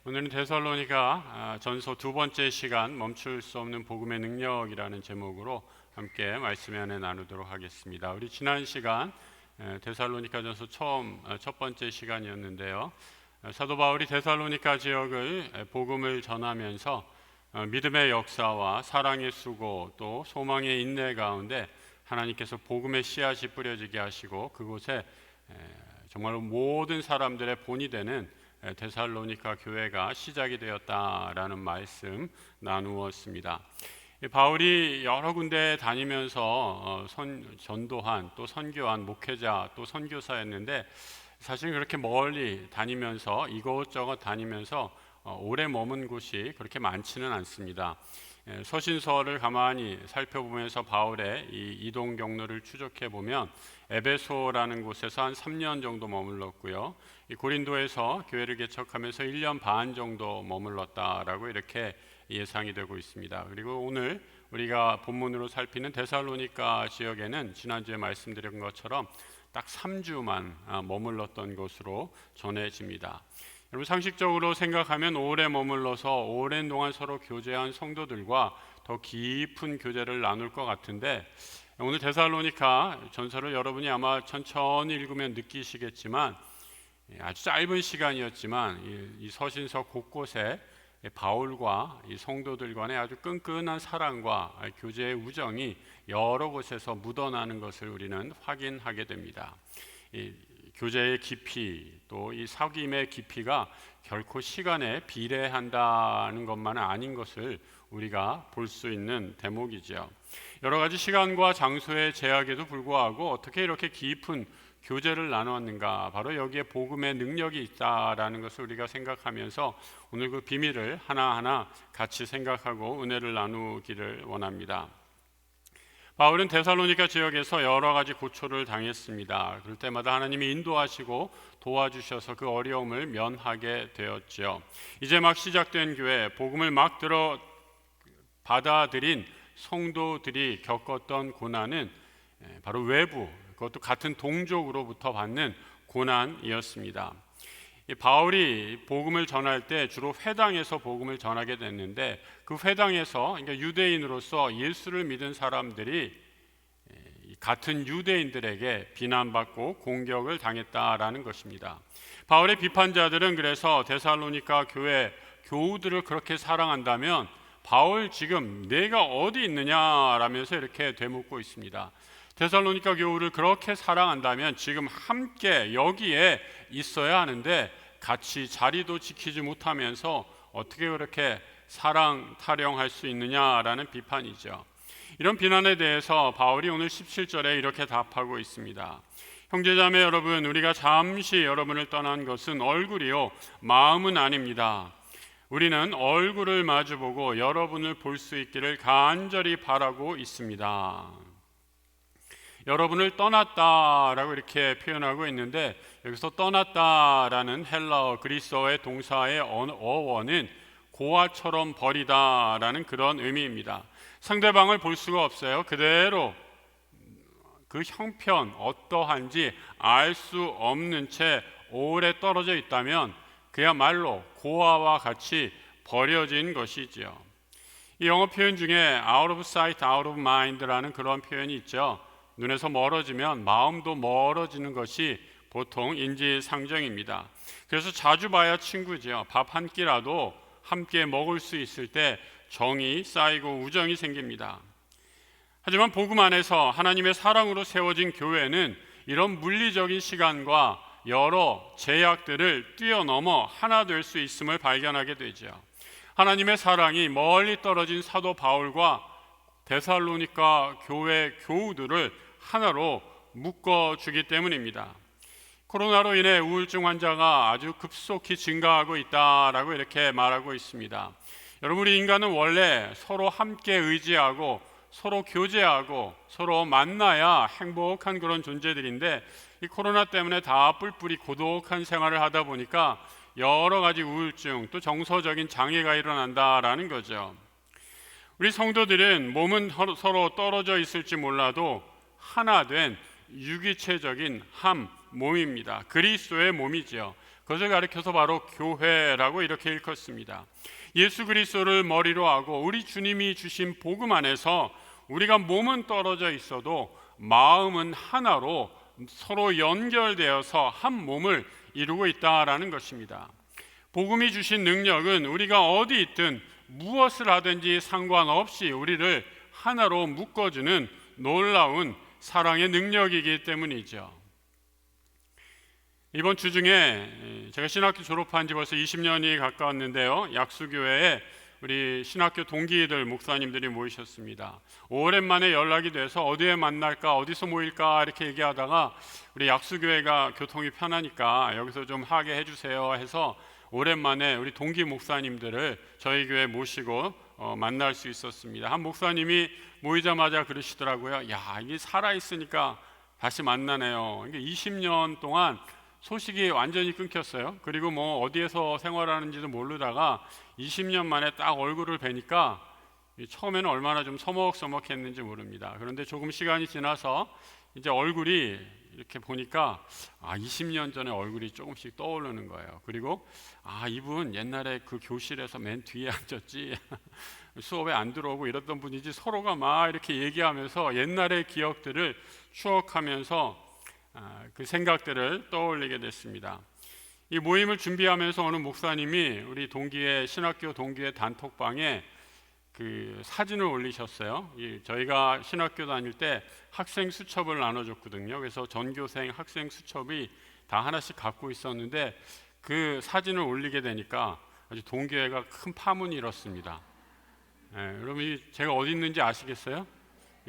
오늘은 데살로니가 전서 두 번째 시간 멈출 수 없는 복음의 능력이라는 제목으로 함께 말씀의 안에 나누도록 하겠습니다. 우리 지난 시간 데살로니가 전서 첫 번째 시간이었는데요. 사도 바울이 데살로니가 지역을 복음을 전하면서 믿음의 역사와 사랑의 수고 또 소망의 인내 가운데 하나님께서 복음의 씨앗이 뿌려지게 하시고 그곳에 정말로 모든 사람들의 본이 되는 데살로니가 교회가 시작이 되었다라는 말씀 나누었습니다. 바울이 여러 군데 다니면서 전도한 또 선교한 목회자 또 선교사였는데 사실 그렇게 멀리 다니면서 이곳저곳 다니면서 오래 머문 곳이 그렇게 많지는 않습니다. 서신서를 가만히 살펴보면서 바울의 이 이동 경로를 추적해 보면 에베소라는 곳에서 한 3년 정도 머물렀고요. 이 고린도에서 교회를 개척하면서 1년 반 정도 머물렀다라고 이렇게 예상이 되고 있습니다. 그리고 오늘 우리가 본문으로 살피는 데살로니가 지역에는 지난주에 말씀드린 것처럼 딱 3주만 머물렀던 것으로 전해집니다. 여러분 상식적으로 생각하면 오래 머물러서 오랜 동안 서로 교제한 성도들과 더 깊은 교제를 나눌 것 같은데 오늘 데살로니가 전서를 여러분이 아마 천천히 읽으면 느끼시겠지만 아주 짧은 시간이었지만 이 서신서 곳곳에 바울과 이 성도들 간의 아주 끈끈한 사랑과 교제의 우정이 여러 곳에서 묻어나는 것을 우리는 확인하게 됩니다. 이 교제의 깊이 또 이 사귐의 깊이가 결코 시간에 비례한다는 것만은 아닌 것을 우리가 볼 수 있는 대목이죠. 여러 가지 시간과 장소의 제약에도 불구하고 어떻게 이렇게 깊은 교제를 나누었는가? 바로 여기에 복음의 능력이 있다라는 것을 우리가 생각하면서 오늘 그 비밀을 하나하나 같이 생각하고 은혜를 나누기를 원합니다. 바울은 데살로니가 지역에서 여러 가지 고초를 당했습니다. 그럴 때마다 하나님이 인도하시고 도와주셔서 그 어려움을 면하게 되었죠. 이제 막 시작된 교회, 복음을 막 받아들인 성도들이 겪었던 고난은 바로 외부, 그것도 같은 동족으로부터 받는 고난이었습니다. 바울이 복음을 전할 때 주로 회당에서 복음을 전하게 됐는데 그 회당에서 그러니까 유대인으로서 예수를 믿은 사람들이 같은 유대인들에게 비난받고 공격을 당했다라는 것입니다. 바울의 비판자들은 그래서 데살로니가 교회 교우들을 그렇게 사랑한다면 바울 지금 내가 어디 있느냐라면서 이렇게 되묻고 있습니다. 데살로니가 교우를 그렇게 사랑한다면 지금 함께 여기에 있어야 하는데 같이 자리도 지키지 못하면서 어떻게 그렇게 사랑 타령할 수 있느냐라는 비판이죠. 이런 비난에 대해서 바울이 오늘 17절에 이렇게 답하고 있습니다. 형제자매 여러분, 우리가 잠시 여러분을 떠난 것은 얼굴이요 마음은 아닙니다. 우리는 얼굴을 마주보고 여러분을 볼 수 있기를 간절히 바라고 있습니다. 여러분을 떠났다라고 이렇게 표현하고 있는데 여기서 떠났다라는 헬라어 그리스어의 동사의 어원은 고아처럼 버리다라는 그런 의미입니다. 상대방을 볼 수가 없어요. 그대로 그 형편 어떠한지 알 수 없는 채 오래 떨어져 있다면 그야말로 고아와 같이 버려진 것이지요. 이 영어 표현 중에 out of sight, out of mind라는 그런 표현이 있죠. 눈에서 멀어지면 마음도 멀어지는 것이 보통 인지상정입니다. 그래서 자주 봐야 친구죠. 밥 한 끼라도 함께 먹을 수 있을 때 정이 쌓이고 우정이 생깁니다. 하지만 복음 안에서 하나님의 사랑으로 세워진 교회는 이런 물리적인 시간과 여러 제약들을 뛰어넘어 하나 될 수 있음을 발견하게 되죠. 하나님의 사랑이 멀리 떨어진 사도 바울과 데살로니가 교회 교우들을 하나로 묶어주기 때문입니다. 코로나로 인해 우울증 환자가 아주 급속히 증가하고 있다라고 이렇게 말하고 있습니다. 여러분, 우리 인간은 원래 서로 함께 의지하고 서로 교제하고 서로 만나야 행복한 그런 존재들인데 이 코로나 때문에 다 뿔뿔이 고독한 생활을 하다 보니까 여러 가지 우울증 또 정서적인 장애가 일어난다라는 거죠. 우리 성도들은 몸은 서로 떨어져 있을지 몰라도 하나 된 유기체적인 한 몸입니다. 그리스도의 몸이죠. 그것을 가리켜서 바로 교회라고 이렇게 일컫습니다. 예수 그리스도를 머리로 하고 우리 주님이 주신 복음 안에서 우리가 몸은 떨어져 있어도 마음은 하나로 서로 연결되어서 한 몸을 이루고 있다라는 것입니다. 복음이 주신 능력은 우리가 어디 있든 무엇을 하든지 상관없이 우리를 하나로 묶어주는 놀라운 사랑의 능력이기 때문이죠. 이번 주 중에 제가 신학교 졸업한 지 벌써 20년이 가까웠는데요, 약수교회에 우리 신학교 동기들 목사님들이 모이셨습니다. 오랜만에 연락이 돼서 어디에 만날까, 어디서 모일까 이렇게 얘기하다가 우리 약수교회가 교통이 편하니까 여기서 좀 하게 해주세요 해서 오랜만에 우리 동기 목사님들을 저희 교회 모시고 만날 수 있었습니다. 한 목사님이 모이자마자 그러시더라고요. 야, 이게 살아있으니까 다시 만나네요. 이게 20년 동안 소식이 완전히 끊겼어요. 그리고 뭐 어디에서 생활하는지도 모르다가 20년 만에 딱 얼굴을 뵈니까 처음에는 얼마나 좀 서먹서먹했는지 모릅니다. 그런데 조금 시간이 지나서 이제 얼굴이 이렇게 보니까 20년 전에 얼굴이 조금씩 떠오르는 거예요. 그리고 이분 옛날에 그 교실에서 맨 뒤에 앉았지 수업에 안 들어오고 이랬던 분이지, 서로가 막 이렇게 얘기하면서 옛날의 기억들을 추억하면서 그 생각들을 떠올리게 됐습니다. 이 모임을 준비하면서 어느 목사님이 우리 신학교 동기의 단톡방에 그 사진을 올리셨어요. 저희가 신학교 다닐 때 학생 수첩을 나눠줬거든요. 그래서 전교생 학생 수첩이 다 하나씩 갖고 있었는데 그 사진을 올리게 되니까 아주 동교회가 큰 파문이 일었습니다. 여러분, 제가 어디 있는지 아시겠어요?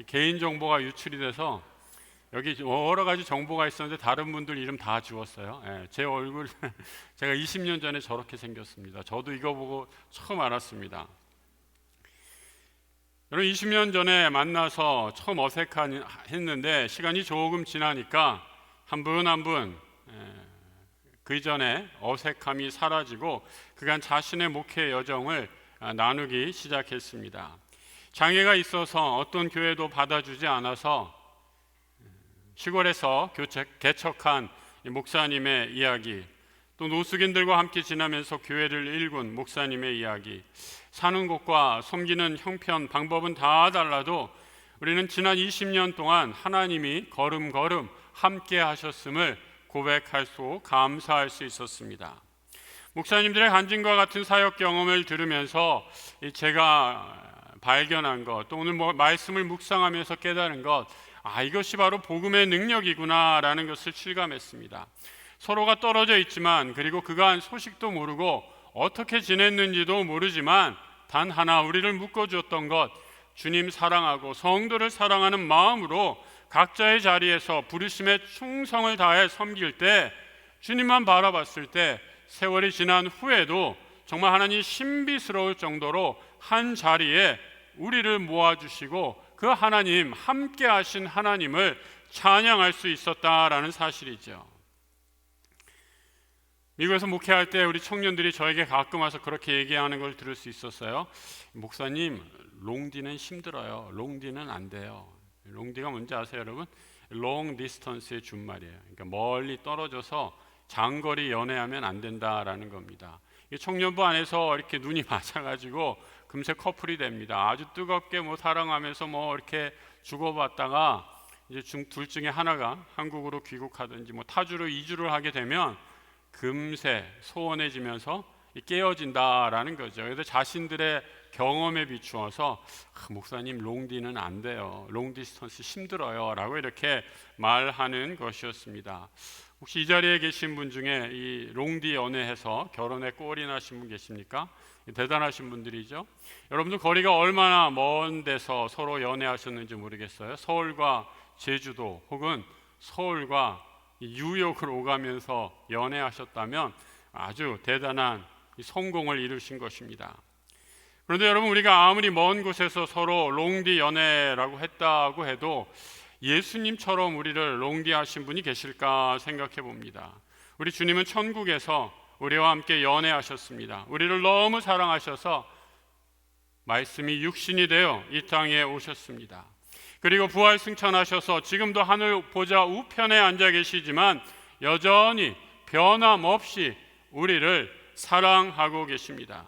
개인 정보가 유출이 돼서 여기 여러 가지 정보가 있었는데 다른 분들 이름 다 지웠어요. 제 얼굴 제가 20년 전에 저렇게 생겼습니다. 저도 이거 보고 처음 알았습니다. 여러분, 20년 전에 만나서 처음 어색했는데 시간이 조금 지나니까 한 분 한 분 그 전에 어색함이 사라지고 그간 자신의 목회 여정을 나누기 시작했습니다. 장애가 있어서 어떤 교회도 받아주지 않아서 시골에서 개척한 목사님의 이야기, 또 노숙인들과 함께 지나면서 교회를 일군 목사님의 이야기, 사는 곳과 섬기는 형편, 방법은 다 달라도 우리는 지난 20년 동안 하나님이 걸음걸음 함께 하셨음을 고백할 수, 감사할 수 있었습니다. 목사님들의 간증과 같은 사역 경험을 들으면서 제가 발견한 것, 또 오늘 말씀을 묵상하면서 깨달은 것, 이것이 바로 복음의 능력이구나라는 것을 실감했습니다. 서로가 떨어져 있지만, 그리고 그간 소식도 모르고 어떻게 지냈는지도 모르지만 단 하나 우리를 묶어주었던 것, 주님 사랑하고 성도를 사랑하는 마음으로 각자의 자리에서 부르심에 충성을 다해 섬길 때, 주님만 바라봤을 때 세월이 지난 후에도 정말 하나님 신비스러울 정도로 한 자리에 우리를 모아주시고 그 하나님, 함께 하신 하나님을 찬양할 수 있었다라는 사실이죠. 미국에서 목회할 때 우리 청년들이 저에게 가끔 와서 그렇게 얘기하는 걸 들을 수 있었어요. 목사님, 롱디는 힘들어요. 롱디는 안 돼요. 롱디가 뭔지 아세요, 여러분? 롱 디스턴스의 준말이에요. 그러니까 멀리 떨어져서 장거리 연애하면 안 된다라는 겁니다. 청년부 안에서 이렇게 눈이 맞아가지고 금세 커플이 됩니다. 아주 뜨겁게 사랑하면서 이렇게 주고받다가 이제 둘 중에 하나가 한국으로 귀국하든지 타주로 이주를 하게 되면 금세 소원해지면서 깨어진다라는 거죠. 그래서 자신들의 경험에 비추어서 목사님, 롱디는 안 돼요. 롱디스턴스 힘들어요 라고 이렇게 말하는 것이었습니다. 혹시 이 자리에 계신 분 중에 이 롱디 연애해서 결혼에 꼴이 나신 분 계십니까? 대단하신 분들이죠. 여러분들 거리가 얼마나 먼 데서 서로 연애하셨는지 모르겠어요. 서울과 제주도 혹은 서울과 뉴욕을 오가면서 연애하셨다면 아주 대단한 성공을 이루신 것입니다. 그런데 여러분, 우리가 아무리 먼 곳에서 서로 롱디 연애라고 했다고 해도 예수님처럼 우리를 롱디 하신 분이 계실까 생각해 봅니다. 우리 주님은 천국에서 우리와 함께 연애하셨습니다. 우리를 너무 사랑하셔서 말씀이 육신이 되어 이 땅에 오셨습니다. 그리고 부활 승천하셔서 지금도 하늘 보좌 우편에 앉아 계시지만 여전히 변함없이 우리를 사랑하고 계십니다.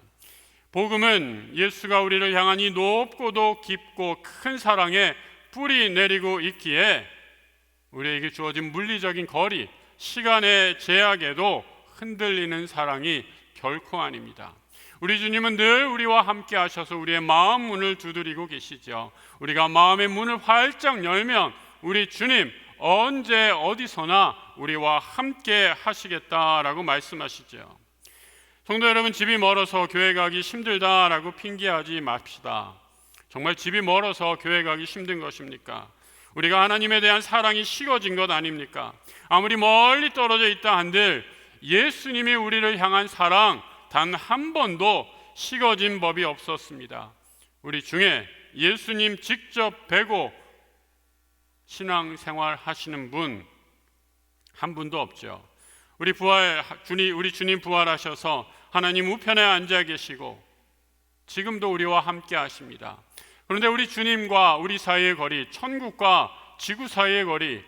복음은 예수가 우리를 향한 이 높고도 깊고 큰 사랑에 뿌리 내리고 있기에 우리에게 주어진 물리적인 거리, 시간의 제약에도 흔들리는 사랑이 결코 아닙니다. 우리 주님은 늘 우리와 함께 하셔서 우리의 마음 문을 두드리고 계시죠. 우리가 마음의 문을 활짝 열면 우리 주님 언제 어디서나 우리와 함께 하시겠다라고 말씀하시죠. 성도 여러분, 집이 멀어서 교회 가기 힘들다라고 핑계하지 맙시다. 정말 집이 멀어서 교회 가기 힘든 것입니까? 우리가 하나님에 대한 사랑이 식어진 것 아닙니까? 아무리 멀리 떨어져 있다 한들 예수님이 우리를 향한 사랑 단 한 번도 식어진 법이 없었습니다. 우리 중에 예수님 직접 뵈고 신앙생활 하시는 분 한 분도 없죠. 우리 주님 부활하셔서 하나님 우편에 앉아 계시고 지금도 우리와 함께 하십니다. 그런데 우리 주님과 우리 사이의 거리, 천국과 지구 사이의 거리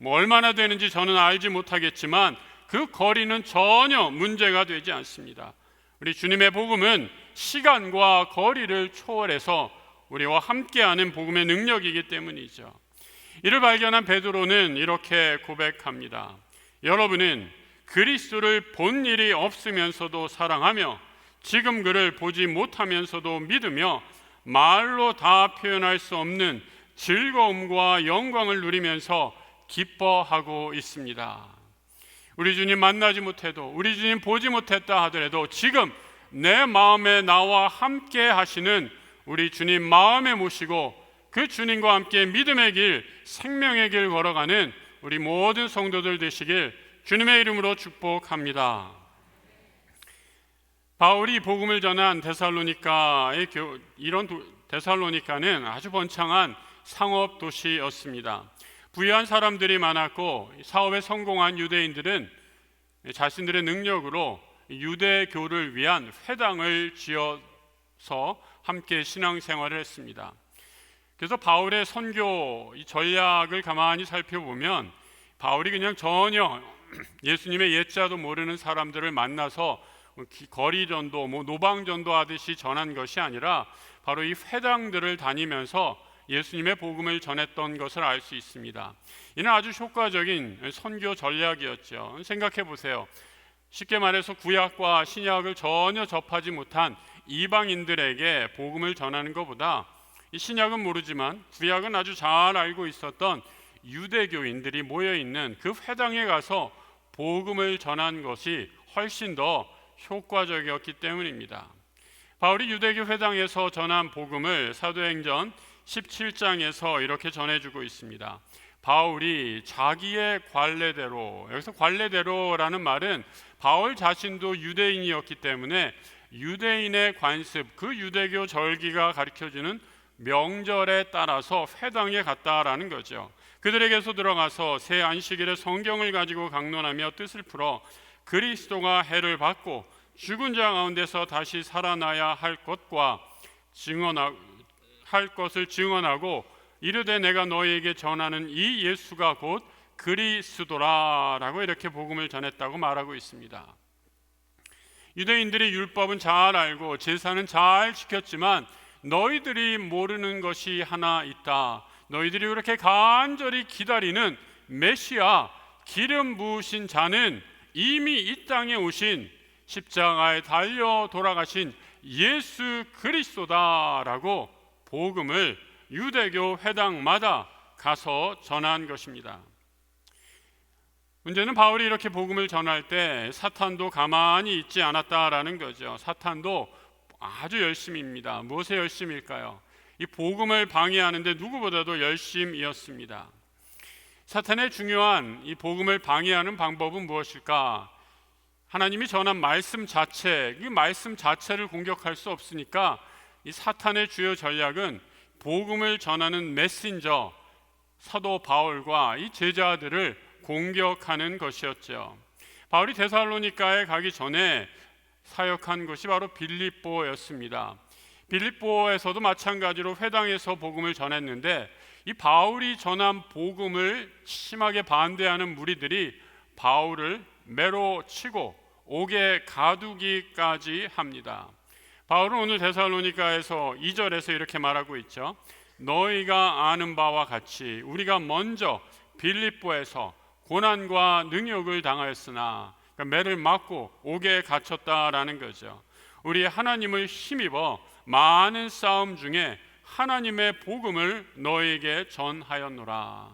얼마나 되는지 저는 알지 못하겠지만 그 거리는 전혀 문제가 되지 않습니다. 우리 주님의 복음은 시간과 거리를 초월해서 우리와 함께하는 복음의 능력이기 때문이죠. 이를 발견한 베드로는 이렇게 고백합니다. 여러분은 그리스도를 본 일이 없으면서도 사랑하며 지금 그를 보지 못하면서도 믿으며 말로 다 표현할 수 없는 즐거움과 영광을 누리면서 기뻐하고 있습니다. 우리 주님 만나지 못해도, 우리 주님 보지 못했다 하더라도 지금 내 마음에 나와 함께 하시는 우리 주님 마음에 모시고 그 주님과 함께 믿음의 길, 생명의 길 걸어가는 우리 모든 성도들 되시길 주님의 이름으로 축복합니다. 바울이 복음을 전한 데살로니가는 아주 번창한 상업 도시였습니다. 부유한 사람들이 많았고 사업에 성공한 유대인들은 자신들의 능력으로 유대교를 위한 회당을 지어서 함께 신앙생활을 했습니다. 그래서 바울의 선교 전략을 가만히 살펴보면 바울이 그냥 전혀 예수님의 예자도 모르는 사람들을 만나서 거리전도 노방전도 하듯이 전한 것이 아니라 바로 이 회당들을 다니면서 예수님의 복음을 전했던 것을 알 수 있습니다. 이는 아주 효과적인 선교 전략이었죠. 생각해 보세요. 쉽게 말해서 구약과 신약을 전혀 접하지 못한 이방인들에게 복음을 전하는 것보다 이 신약은 모르지만 구약은 아주 잘 알고 있었던 유대교인들이 모여있는 그 회당에 가서 복음을 전한 것이 훨씬 더 효과적이었기 때문입니다. 바울이 유대교 회당에서 전한 복음을 사도행전 17장에서 이렇게 전해주고 있습니다. 바울이 자기의 관례대로, 여기서 관례대로라는 말은 바울 자신도 유대인이었기 때문에 유대인의 관습, 그 유대교 절기가 가르쳐주는 명절에 따라서 회당에 갔다라는 거죠. 그들에게서 들어가서 새 안식일에 성경을 가지고 강론하며 뜻을 풀어 그리스도가 해를 받고 죽은 자 가운데서 다시 살아나야 할 것을 증언하고 이르되 내가 너희에게 전하는 이 예수가 곧 그리스도라라고 이렇게 복음을 전했다고 말하고 있습니다. 유대인들이 율법은 잘 알고 제사는 잘 지켰지만 너희들이 모르는 것이 하나 있다. 너희들이 그렇게 간절히 기다리는 메시아, 기름 부으신 자는 이미 이 땅에 오신 십자가에 달려 돌아가신 예수 그리스도다라고 복음을 유대교 회당마다 가서 전한 것입니다. 문제는 바울이 이렇게 복음을 전할 때 사탄도 가만히 있지 않았다라는 거죠. 사탄도 아주 열심입니다. 무엇에 열심일까요? 이 복음을 방해하는데 누구보다도 열심이었습니다. 사탄의 중요한 이 복음을 방해하는 방법은 무엇일까? 하나님이 전한 말씀 자체, 이 말씀 자체를 공격할 수 없으니까 이 사탄의 주요 전략은 복음을 전하는 메신저 사도 바울과 이 제자들을 공격하는 것이었죠. 바울이 데살로니가에 가기 전에 사역한 것이 바로 빌립보였습니다. 빌립보에서도 마찬가지로 회당에서 복음을 전했는데 이 바울이 전한 복음을 심하게 반대하는 무리들이 바울을 매로 치고 옥에 가두기까지 합니다. 바울은 오늘 데살로니가에서 2절에서 이렇게 말하고 있죠. 너희가 아는 바와 같이 우리가 먼저 빌립보에서 고난과 능욕을 당하였으나, 그러니까 매를 맞고 옥에 갇혔다라는 거죠. 우리 하나님을 힘입어 많은 싸움 중에 하나님의 복음을 너에게 전하였노라.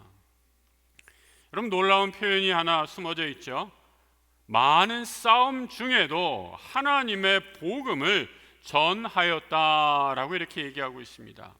여러분, 놀라운 표현이 하나 숨어져 있죠. 많은 싸움 중에도 하나님의 복음을 전하였다라고 이렇게 얘기하고 있습니다.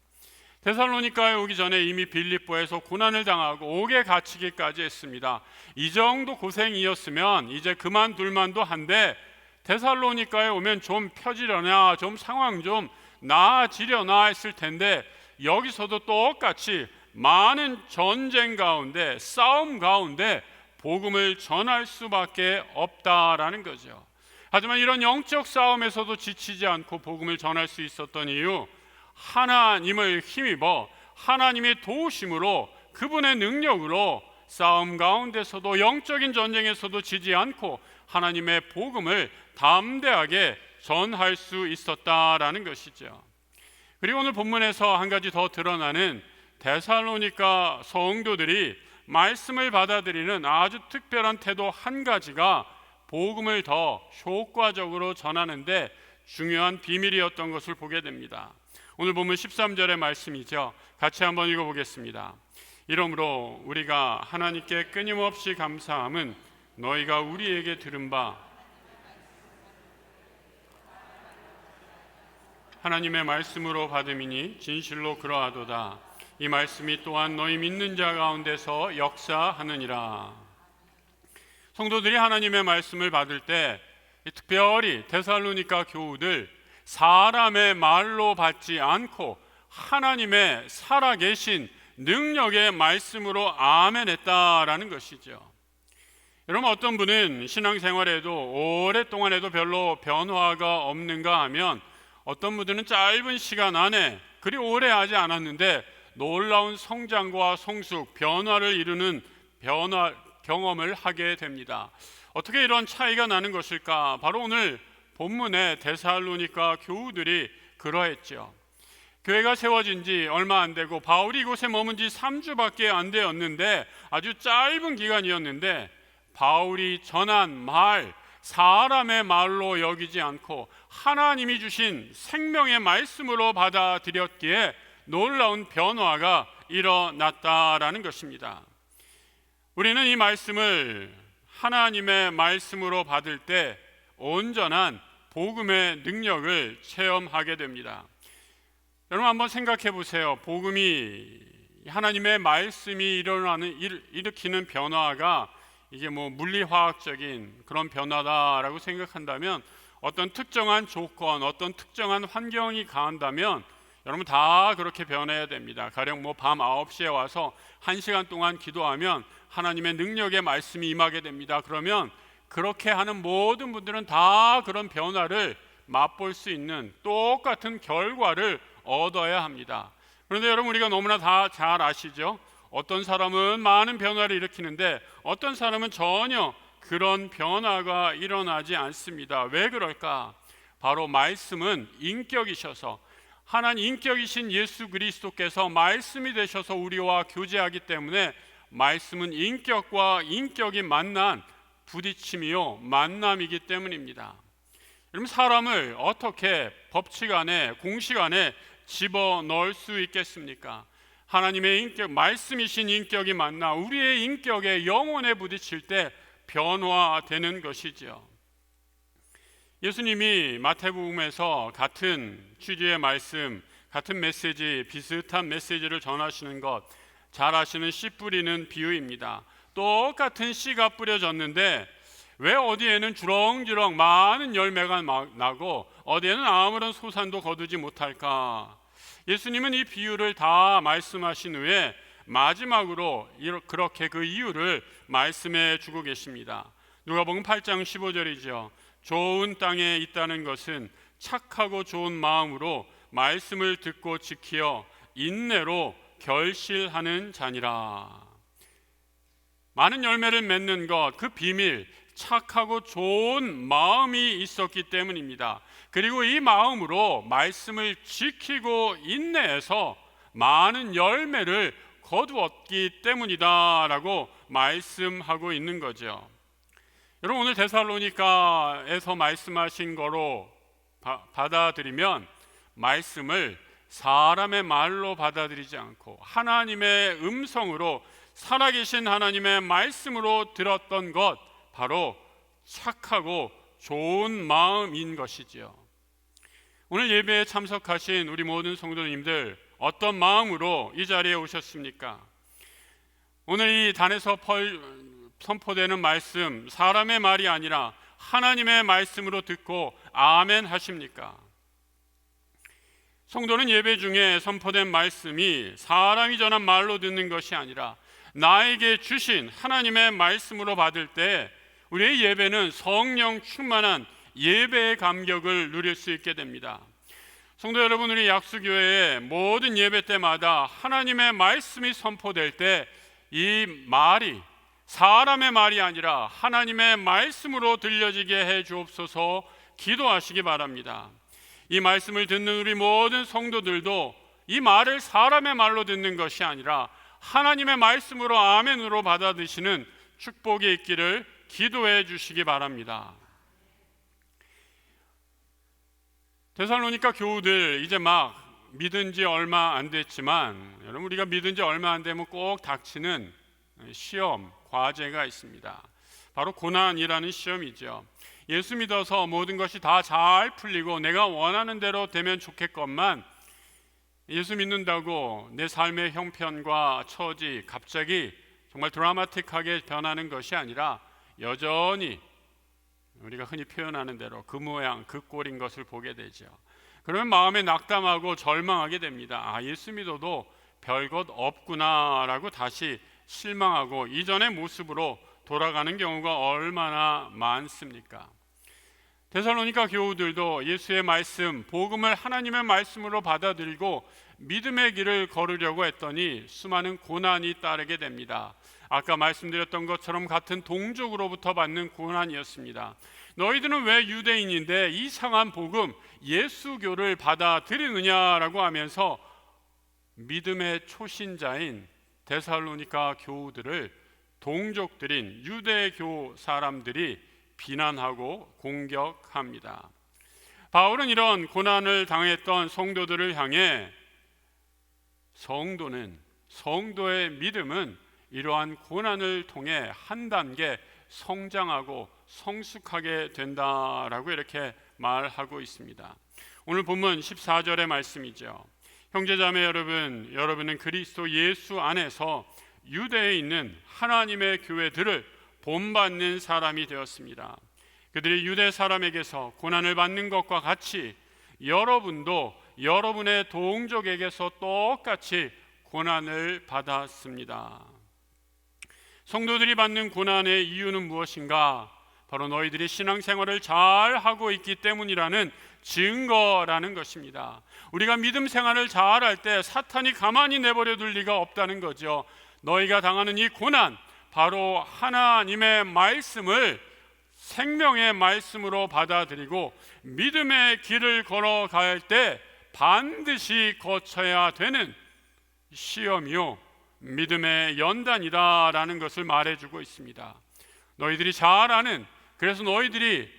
데살로니가에 오기 전에 이미 빌립보에서 고난을 당하고 옥에 갇히기까지 했습니다. 이 정도 고생이었으면 이제 그만둘만도 한데, 데살로니가에 오면 좀 펴지려나, 좀 상황 좀 나아지려나 했을 텐데, 여기서도 똑같이 많은 전쟁 가운데, 싸움 가운데 복음을 전할 수밖에 없다라는 거죠. 하지만 이런 영적 싸움에서도 지치지 않고 복음을 전할 수 있었던 이유, 하나님을 힘입어 하나님의 도우심으로, 그분의 능력으로 싸움 가운데서도, 영적인 전쟁에서도 지지 않고 하나님의 복음을 담대하게 전할 수 있었다라는 것이죠. 그리고 오늘 본문에서 한 가지 더 드러나는 데살로니가 성도들이 말씀을 받아들이는 아주 특별한 태도 한 가지가 복음을 더 효과적으로 전하는데 중요한 비밀이었던 것을 보게 됩니다. 오늘 본문 13절의 말씀이죠. 같이 한번 읽어보겠습니다. 이러므로 우리가 하나님께 끊임없이 감사함은 너희가 우리에게 들은 바 하나님의 말씀으로 받음이니 진실로 그러하도다. 이 말씀이 또한 너희 믿는 자 가운데서 역사하느니라. 성도들이 하나님의 말씀을 받을 때 특별히 데살로니가 교우들, 사람의 말로 받지 않고 하나님의 살아계신 능력의 말씀으로 아멘했다라는 것이죠. 여러분, 어떤 분은 신앙생활에도 오랫동안 해도 별로 변화가 없는가 하면, 어떤 분들은 짧은 시간 안에, 그리 오래 하지 않았는데 놀라운 성장과 성숙, 변화를 이루는 변화 경험을 하게 됩니다. 어떻게 이런 차이가 나는 것일까? 바로 오늘 본문의 데살로니가 교우들이 그러했죠. 교회가 세워진 지 얼마 안 되고 바울이 이곳에 머문 지 3주밖에 안 되었는데, 아주 짧은 기간이었는데 바울이 전한 말, 사람의 말로 여기지 않고 하나님이 주신 생명의 말씀으로 받아들였기에 놀라운 변화가 일어났다라는 것입니다. 우리는 이 말씀을 하나님의 말씀으로 받을 때 온전한 복음의 능력을 체험하게 됩니다. 여러분, 한번 생각해 보세요. 복음이, 하나님의 말씀이 일으키는 변화가 이게 뭐 물리화학적인 그런 변화다라고 생각한다면, 어떤 특정한 조건, 어떤 특정한 환경이 가한다면 여러분 다 그렇게 변해야 됩니다. 가령 뭐 밤 9시에 와서 1시간 동안 기도하면 하나님의 능력의 말씀이 임하게 됩니다. 그러면 그렇게 하는 모든 분들은 다 그런 변화를 맛볼 수 있는 똑같은 결과를 얻어야 합니다. 그런데 여러분, 우리가 너무나 다 잘 아시죠? 어떤 사람은 많은 변화를 일으키는데 어떤 사람은 전혀 그런 변화가 일어나지 않습니다. 왜 그럴까? 바로 말씀은 인격이셔서, 하나님 인격이신 예수 그리스도께서 말씀이 되셔서 우리와 교제하기 때문에, 말씀은 인격과 인격이 만난 부딪힘이요, 만남이기 때문입니다. 여러분, 사람을 어떻게 법칙 안에, 공식 안에 집어넣을 수 있겠습니까? 하나님의 인격, 말씀이신 인격이 만나 우리의 인격에, 영혼에 부딪힐 때 변화되는 것이죠. 예수님이 마태복음에서 같은 취지의 말씀, 같은 메시지, 비슷한 메시지를 전하시는 것 잘 아시는 씨 뿌리는 비유입니다. 똑같은 씨가 뿌려졌는데 왜 어디에는 주렁주렁 많은 열매가 나고 어디에는 아무런 소산도 거두지 못할까? 예수님은 이 비유를 다 말씀하신 후에 마지막으로 그렇게 그 이유를 말씀해 주고 계십니다. 누가복음 8장 15절이죠. 좋은 땅에 있다는 것은 착하고 좋은 마음으로 말씀을 듣고 지키어 인내로 결실하는 자니라. 많은 열매를 맺는 것, 그 비밀, 착하고 좋은 마음이 있었기 때문입니다. 그리고 이 마음으로 말씀을 지키고 인내해서 많은 열매를 거두었기 때문이다라고 말씀하고 있는 거죠. 여러분, 오늘 데살로니가에서 말씀하신 거로 받아들이면 말씀을 사람의 말로 받아들이지 않고 하나님의 음성으로, 살아계신 하나님의 말씀으로 들었던 것, 바로 착하고 좋은 마음인 것이지요. 오늘 예배에 참석하신 우리 모든 성도님들, 어떤 마음으로 이 자리에 오셨습니까? 오늘 이 단에서 선포되는 말씀, 사람의 말이 아니라 하나님의 말씀으로 듣고 아멘 하십니까? 성도는 예배 중에 선포된 말씀이 사람이 전한 말로 듣는 것이 아니라 나에게 주신 하나님의 말씀으로 받을 때 우리의 예배는 성령 충만한 예배의 감격을 누릴 수 있게 됩니다. 성도 여러분, 우리 약수교회의 모든 예배 때마다 하나님의 말씀이 선포될 때 이 말이 사람의 말이 아니라 하나님의 말씀으로 들려지게 해 주옵소서 기도하시기 바랍니다. 이 말씀을 듣는 우리 모든 성도들도 이 말을 사람의 말로 듣는 것이 아니라 하나님의 말씀으로 아멘으로 받아들이시는 축복이 있기를 기도해 주시기 바랍니다. 데살로니가 교우들, 이제 막 믿은 지 얼마 안 됐지만, 여러분, 우리가 믿은 지 얼마 안 되면 꼭 닥치는 시험, 과제가 있습니다. 바로 고난이라는 시험이죠. 예수 믿어서 모든 것이 다 잘 풀리고 내가 원하는 대로 되면 좋겠건만, 예수 믿는다고 내 삶의 형편과 처지 갑자기 정말 드라마틱하게 변하는 것이 아니라 여전히 우리가 흔히 표현하는 대로 그 모양 그 꼴인 것을 보게 되죠. 그러면 마음에 낙담하고 절망하게 됩니다. 예수 믿어도 별것 없구나라고 다시 실망하고 이전의 모습으로 돌아가는 경우가 얼마나 많습니까? 데살로니가 교우들도 예수의 말씀, 복음을 하나님의 말씀으로 받아들이고 믿음의 길을 걸으려고 했더니 수많은 고난이 따르게 됩니다. 아까 말씀드렸던 것처럼 같은 동족으로부터 받는 고난이었습니다. 너희들은 왜 유대인인데 이상한 복음, 예수교를 받아들이느냐라고 하면서 믿음의 초신자인 데살로니가 교우들을 동족들인 유대교 사람들이 비난하고 공격합니다. 바울은 이런 고난을 당했던 성도들을 향해 성도의 믿음은 이러한 고난을 통해 한 단계 성장하고 성숙하게 된다라고 이렇게 말하고 있습니다. 오늘 본문 14절의 말씀이죠. 형제자매 여러분, 여러분은 그리스도 예수 안에서 유대에 있는 하나님의 교회들을 본받는 사람이 되었습니다. 그들이 유대 사람에게서 고난을 받는 것과 같이 여러분도 여러분의 동족에게서 똑같이 고난을 받았습니다. 성도들이 받는 고난의 이유는 무엇인가? 바로 너희들이 신앙생활을 잘 하고 있기 때문이라는 증거라는 것입니다. 우리가 믿음 생활을 잘 할 때 사탄이 가만히 내버려 둘 리가 없다는 거죠. 너희가 당하는 이 고난, 바로 하나님의 말씀을 생명의 말씀으로 받아들이고 믿음의 길을 걸어갈 때 반드시 거쳐야 되는 시험이요 믿음의 연단이다라는 것을 말해주고 있습니다. 너희들이 잘 아는, 그래서 너희들이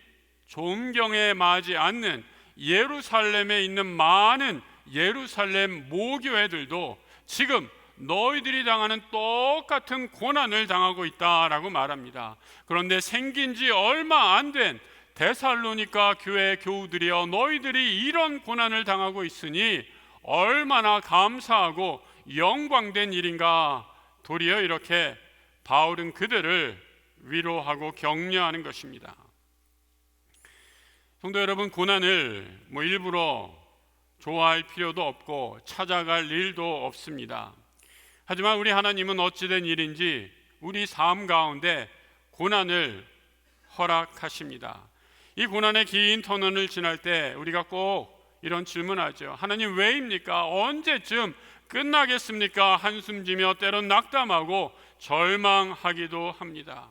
존경에 마지 않는 예루살렘에 있는 많은 예루살렘 모교회들도 지금 너희들이 당하는 똑같은 고난을 당하고 있다라고 말합니다. 그런데 생긴 지 얼마 안 된 데살로니가 교회 교우들이여, 너희들이 이런 고난을 당하고 있으니 얼마나 감사하고 영광된 일인가. 도리어 이렇게 바울은 그들을 위로하고 격려하는 것입니다. 성도 여러분, 고난을 일부러 좋아할 필요도 없고 찾아갈 일도 없습니다. 하지만 우리 하나님은 어찌된 일인지 우리 삶 가운데 고난을 허락하십니다. 이 고난의 긴 터널을 지날 때 우리가 꼭 이런 질문하죠. 하나님 왜입니까? 언제쯤 끝나겠습니까? 한숨 지며 때론 낙담하고 절망하기도 합니다.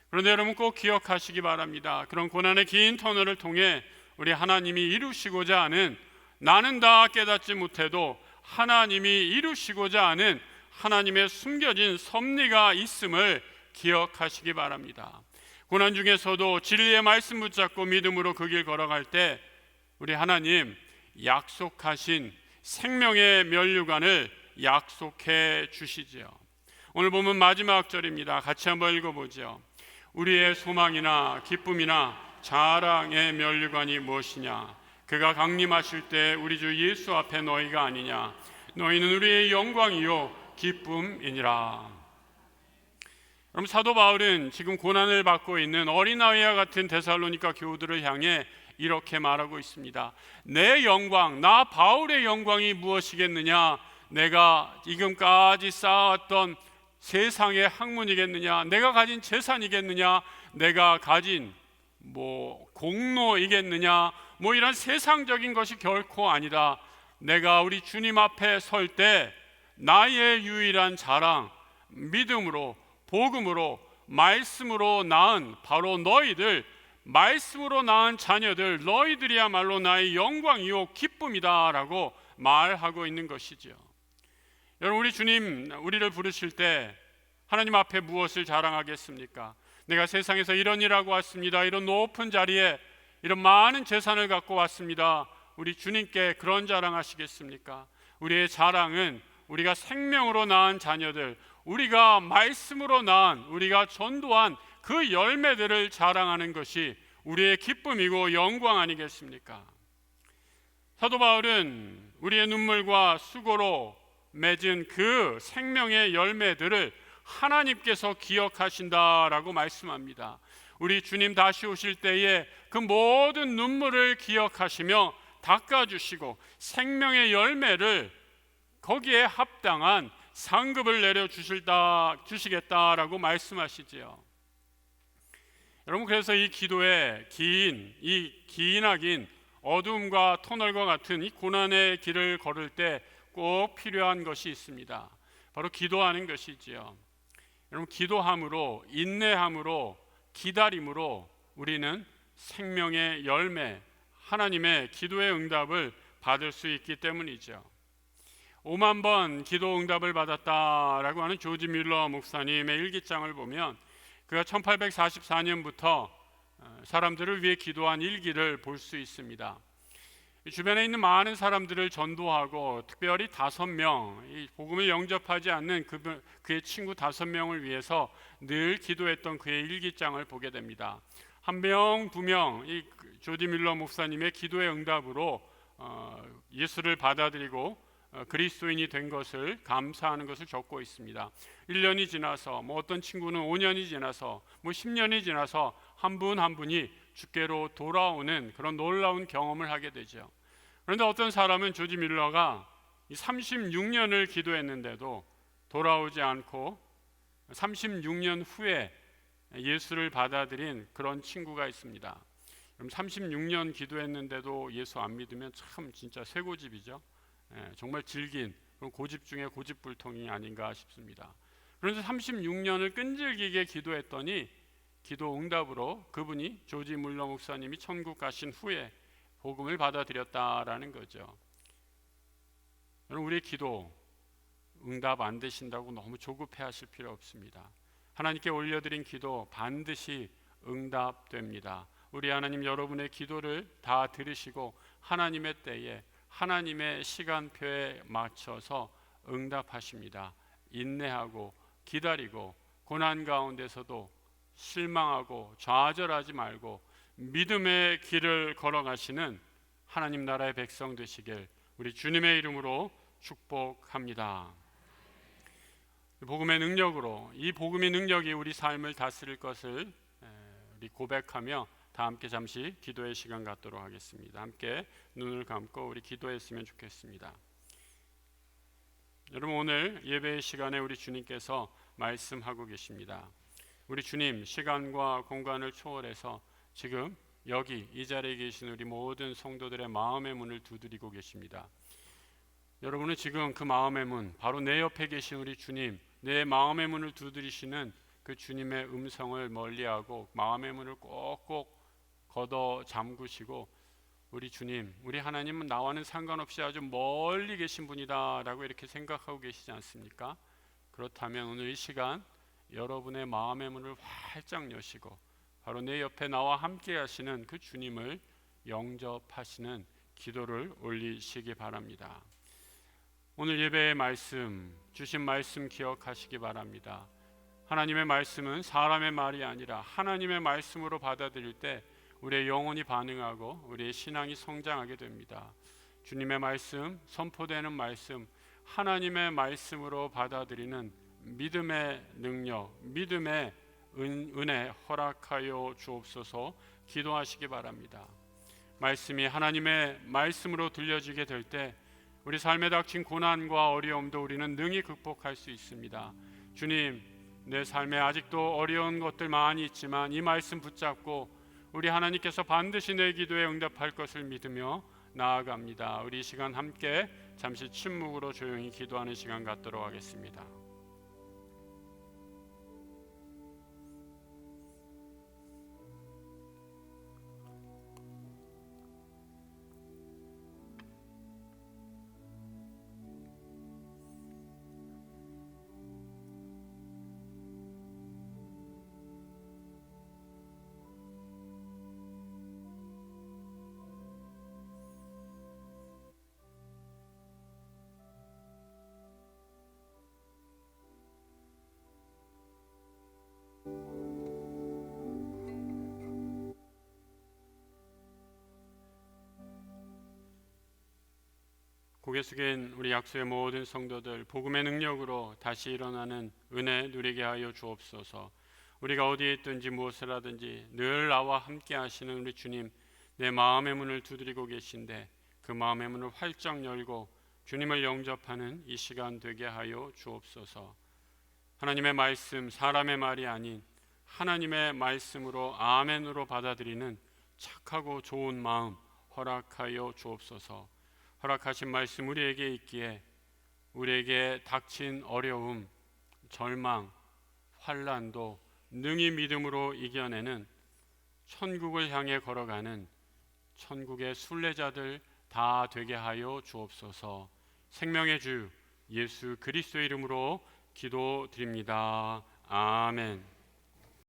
그런데 여러분 꼭 기억하시기 바랍니다. 그런 고난의 긴 터널을 통해 우리 하나님이 이루시고자 하는, 나는 다 깨닫지 못해도 하나님이 이루시고자 하는 하나님의 숨겨진 섭리가 있음을 기억하시기 바랍니다. 고난 중에서도 진리의 말씀 붙잡고 믿음으로 그 길 걸어갈 때 우리 하나님 약속하신 생명의 면류관을 약속해 주시지요. 오늘 보면 마지막 절입니다. 같이 한번 읽어보죠. 우리의 소망이나 기쁨이나 자랑의 면류관이 무엇이냐? 그가 강림하실 때 우리 주 예수 앞에 너희가 아니냐? 너희는 우리의 영광이요 기쁨이니라. 그럼 사도 바울은 지금 고난을 받고 있는 어린아이와 같은 데살로니가 교우들을 향해 이렇게 말하고 있습니다. 내 영광, 나 바울의 영광이 무엇이겠느냐? 내가 지금까지 쌓아왔던 세상의 학문이겠느냐? 내가 가진 재산이겠느냐? 내가 가진 공로이겠느냐? 이런 세상적인 것이 결코 아니다. 내가 우리 주님 앞에 설 때 나의 유일한 자랑, 믿음으로, 복음으로, 말씀으로 낳은 바로 너희들, 말씀으로 낳은 자녀들, 너희들이야말로 나의 영광이요 기쁨이다 라고 말하고 있는 것이죠. 여러분, 우리 주님 우리를 부르실 때 하나님 앞에 무엇을 자랑하겠습니까? 내가 세상에서 이런 일하고 왔습니다, 이런 높은 자리에 이런 많은 재산을 갖고 왔습니다. 우리 주님께 그런 자랑하시겠습니까? 우리의 자랑은 우리가 생명으로 낳은 자녀들, 우리가 말씀으로 낳은, 우리가 전도한 그 열매들을 자랑하는 것이 우리의 기쁨이고 영광 아니겠습니까? 사도 바울은 우리의 눈물과 수고로 맺은 그 생명의 열매들을 하나님께서 기억하신다라고 말씀합니다. 우리 주님 다시 오실 때에 그 모든 눈물을 기억하시며 닦아주시고 생명의 열매를 거기에 합당한 상급을 내려주시겠다라고 말씀하시지요. 여러분, 그래서 이 기도에 기나긴 어둠과 터널과 같은 이 고난의 길을 걸을 때 꼭 필요한 것이 있습니다. 바로 기도하는 것이지요. 여러분, 기도함으로, 인내함으로, 기다림으로 우리는 생명의 열매, 하나님의 기도의 응답을 받을 수 있기 때문이죠. 5만 번 기도 응답을 받았다라고 하는 조지 뮬러 목사님의 일기장을 보면 그가 1844년부터 사람들을 위해 기도한 일기를 볼 수 있습니다. 주변에 있는 많은 사람들을 전도하고 특별히 5명, 복음을 영접하지 않는 그의 친구 5명을 위해서 늘 기도했던 그의 일기장을 보게 됩니다. 1명, 2명, 이 조지 뮬러 목사님의 기도의 응답으로 예수를 받아들이고 그리스도인이 된 것을 감사하는 것을 적고 있습니다. 1년이 지나서 어떤 친구는 5년이 지나서 10년이 지나서 한 분 한 분이 주께로 돌아오는 그런 놀라운 경험을 하게 되죠. 그런데 어떤 사람은 조지 뮬러가 36년을 기도했는데도 돌아오지 않고 36년 후에 예수를 받아들인 그런 친구가 있습니다. 그럼 36년 기도했는데도 예수 안 믿으면 참 진짜 쇠고집이죠. 정말 질긴 그런 고집 중에 고집불통이 아닌가 싶습니다. 그래서 36년을 끈질기게 기도했더니 기도 응답으로 그분이 조지 뮬러 목사님이 천국 가신 후에 복음을 받아들였다라는 거죠. 여러분, 우리의 기도 응답 안 되신다고 너무 조급해하실 필요 없습니다. 하나님께 올려드린 기도 반드시 응답됩니다. 우리 하나님 여러분의 기도를 다 들으시고 하나님의 때에 하나님의 시간표에 맞춰서 응답하십니다. 인내하고 기다리고 고난 가운데서도 실망하고 좌절하지 말고 믿음의 길을 걸어가시는 하나님 나라의 백성 되시길 우리 주님의 이름으로 축복합니다. 복음의 능력으로, 이 복음의 능력이 우리 삶을 다스릴 것을 우리 고백하며 다 함께 잠시 기도의 시간 갖도록 하겠습니다. 함께 눈을 감고 우리 기도했으면 좋겠습니다. 여러분, 오늘 예배의 시간에 우리 주님께서 말씀하고 계십니다. 우리 주님, 시간과 공간을 초월해서 지금 여기 이 자리에 계신 우리 모든 성도들의 마음의 문을 두드리고 계십니다. 여러분은 지금 그 마음의 문, 바로 내 옆에 계신 우리 주님, 내 마음의 문을 두드리시는 그 주님의 음성을 멀리하고 마음의 문을 꼭꼭 걷어 잠그시고 우리 주님, 우리 하나님은 나와는 상관없이 아주 멀리 계신 분이다라고 이렇게 생각하고 계시지 않습니까? 그렇다면 오늘 이 시간 여러분의 마음의 문을 활짝 여시고 바로 내 옆에 나와 함께 하시는 그 주님을 영접하시는 기도를 올리시기 바랍니다. 오늘 예배의 말씀, 주신 말씀 기억하시기 바랍니다. 하나님의 말씀은 사람의 말이 아니라 하나님의 말씀으로 받아들일 때 우리의 영혼이 반응하고 우리의 신앙이 성장하게 됩니다. 주님의 말씀, 선포되는 말씀, 하나님의 말씀으로 받아들이는 믿음의 능력, 믿음의 은혜 허락하여 주옵소서. 기도하시기 바랍니다. 말씀이 하나님의 말씀으로 들려지게 될 때 우리 삶에 닥친 고난과 어려움도 우리는 능히 극복할 수 있습니다. 주님, 내 삶에 아직도 어려운 것들 많이 있지만 이 말씀 붙잡고 우리 하나님께서 반드시 내 기도에 응답할 것을 믿으며 나아갑니다. 우리 이 시간 함께 잠시 침묵으로 조용히 기도하는 시간 갖도록 하겠습니다. 고개 숙인 우리 약소의 모든 성도들, 복음의 능력으로 다시 일어나는 은혜 누리게 하여 주옵소서. 우리가 어디에 있든지 무엇을 하든지 늘 나와 함께 하시는 우리 주님, 내 마음의 문을 두드리고 계신데 그 마음의 문을 활짝 열고 주님을 영접하는 이 시간 되게 하여 주옵소서. 하나님의 말씀, 사람의 말이 아닌 하나님의 말씀으로 아멘으로 받아들이는 착하고 좋은 마음 허락하여 주옵소서. 허락하신 말씀 우리에게 있기에 우리에게 닥친 어려움, 절망, 환난도 능히 믿음으로 이겨내는 천국을 향해 걸어가는 천국의 순례자들 다 되게 하여 주옵소서. 생명의 주 예수 그리스도의 이름으로 기도드립니다. 아멘.